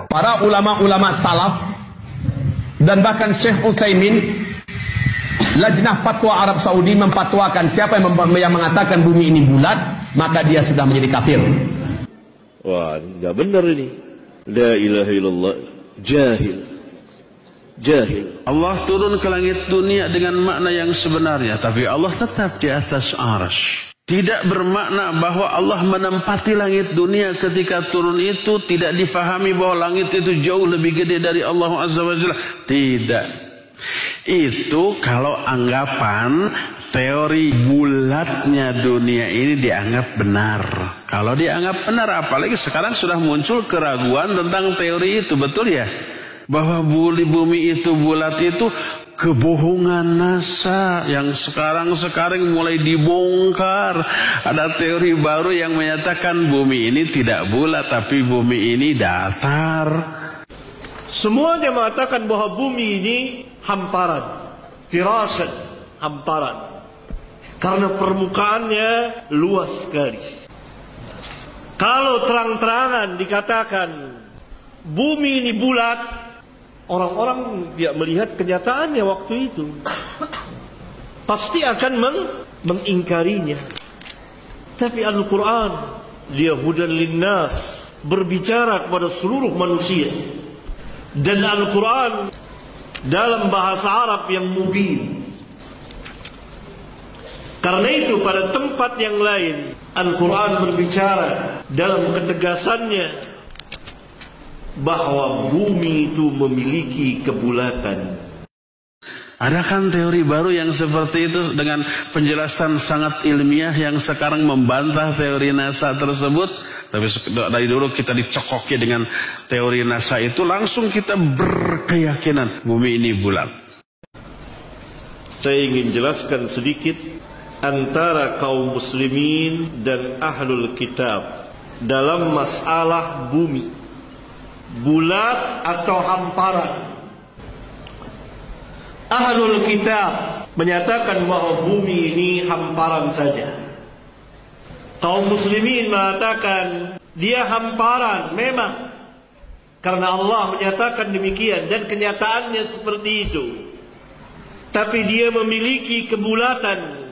para ulama-ulama salaf dan bahkan Syekh Utsaimin, Lajnah Fatwa Arab Saudi memfatwakan siapa yang mengatakan bumi ini bulat, maka dia sudah menjadi kafir. Wah, nggak benar ini. La ilaha illallah. Jahil. Allah turun ke langit dunia dengan makna yang sebenarnya, tapi Allah tetap di atas arsy. Tidak bermakna bahwa Allah menempati langit dunia ketika turun itu tidak difahami bahwa langit itu jauh lebih gede dari Allah Azza wa Jalla. Tidak. Itu kalau anggapan teori bulatnya dunia ini dianggap benar. Kalau dianggap benar, apalagi sekarang sudah muncul keraguan tentang teori itu, betul ya? Bahwa bumi itu bulat itu kebohongan NASA yang sekarang mulai dibongkar. Ada teori baru yang menyatakan bumi ini tidak bulat, tapi bumi ini datar. Semuanya mengatakan bahwa bumi ini hamparan, firasan, hamparan. Karena permukaannya luas sekali. Kalau terang-terangan dikatakan bumi ini bulat, orang-orang tidak melihat kenyataannya waktu itu. Pasti akan mengingkarinya. Tapi Al-Quran, dia hudan linnas, berbicara kepada seluruh manusia. Dan Al-Quran dalam bahasa Arab yang mubin. Karena itu pada tempat yang lain Al-Quran berbicara dalam ketegasannya bahwa bumi itu memiliki kebulatan. Ada kan teori baru yang seperti itu dengan penjelasan sangat ilmiah yang sekarang membantah teori NASA tersebut. Tapi dari dulu kita dicokoki dengan teori NASA itu, langsung kita berkeyakinan bumi ini bulat. Saya ingin jelaskan sedikit antara kaum muslimin dan ahlul kitab dalam masalah bumi bulat atau hamparan. Ahlul kitab menyatakan bahwa bumi ini hamparan saja. Kaum muslimin mengatakan dia hamparan memang, karena Allah menyatakan demikian dan kenyataannya seperti itu. Tapi dia memiliki kebulatan.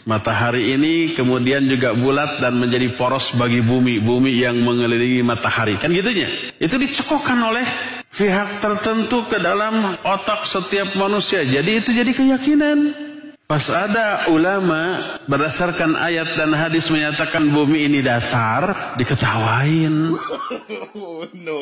Matahari ini kemudian juga bulat dan menjadi poros bagi bumi yang mengelilingi matahari, kan gitunya. Itu dicekokkan oleh pihak tertentu ke dalam otak setiap manusia. Jadi itu jadi keyakinan. Pas ada ulama berdasarkan ayat dan hadis menyatakan bumi ini datar, diketawain. No.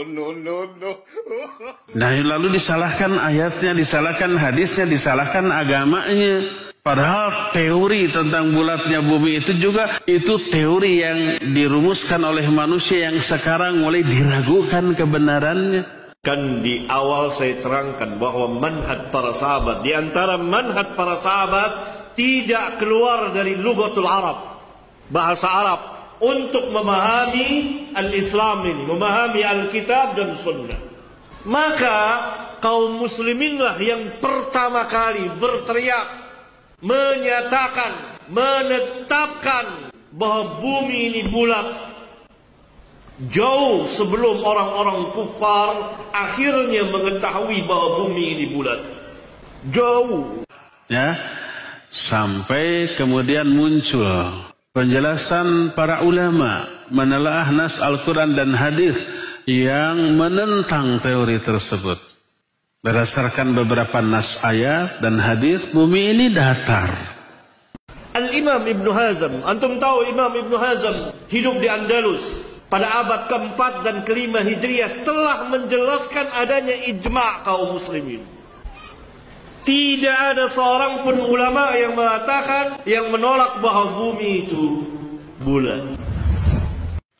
Nah, lalu disalahkan ayatnya, disalahkan hadisnya, disalahkan agamanya. Padahal teori tentang bulatnya bumi itu juga itu teori yang dirumuskan oleh manusia yang sekarang mulai diragukan kebenarannya. Kan di awal saya terangkan bahwa manhaj para sahabat, di antara manhaj para sahabat tidak keluar dari lughatul Arab, bahasa Arab, untuk memahami al-Islam ini, memahami Alkitab dan Sunnah. Maka kaum musliminlah yang pertama kali berteriak, menyatakan, menetapkan bahwa bumi ini bulat. Jauh sebelum orang-orang kufar akhirnya mengetahui bahwa bumi ini bulat. Jauh. Ya, sampai kemudian muncul penjelasan para ulama menelaah nas Al-Quran dan hadis yang menentang teori tersebut. Berdasarkan beberapa nas ayat dan hadis, bumi ini datar. Al-Imam Ibn Hazm, antum tahu Imam Ibn Hazm hidup di Andalus pada abad keempat dan kelima Hijriah, telah menjelaskan adanya ijma' kaum muslimin. Tidak ada seorang pun ulama yang mengatakan, yang menolak bahwa bumi itu bulat.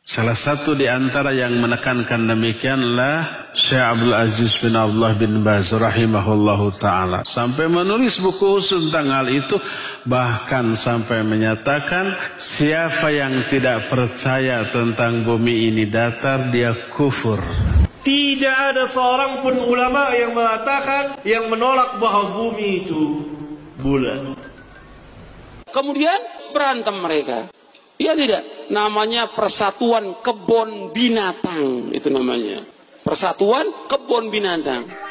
Salah satu di antara yang menekankan demikianlah Syekh Abdul Aziz bin Abdullah bin Baz rahimahullahu ta'ala. Sampai menulis buku khusus tentang hal itu. Bahkan sampai menyatakan siapa yang tidak percaya tentang bumi ini datar, dia kufur. Tidak ada seorang pun ulama yang mengatakan, yang menolak bahwa bumi itu bulat. Kemudian berantem mereka. Iya tidak? Namanya persatuan kebun binatang, itu namanya. Persatuan kebun binatang.